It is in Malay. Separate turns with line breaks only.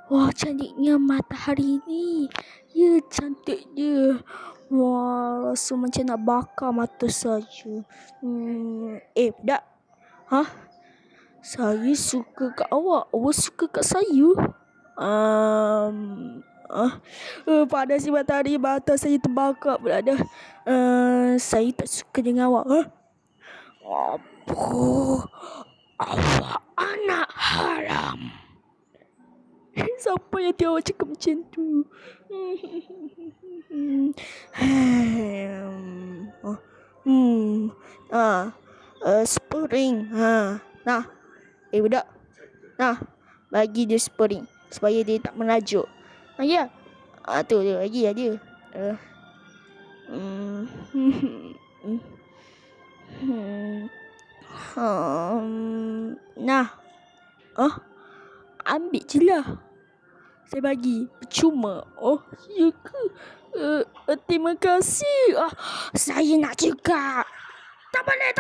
Wah, cantiknya matahari ni. Ya, cantik dia. Wah, rasa macam nak bakar mata saja. Budak. Hah? Saya suka kat awak. Awak suka kat saya? Panas si matahari, mata saya terbakar pula dah. Saya tak suka dengan awak. Apa? Awak anak haram. Siapa yang dia awak cakap macam tu? Spring. Nah. Budak. Nah, bagi dia spring supaya dia tak merajuk. Ya. Tu dia bagi dia. Nah. Ambil je lah. Saya bagi percuma. Oh, ya ke? Terima kasih. Saya nak juga. Tak boleh.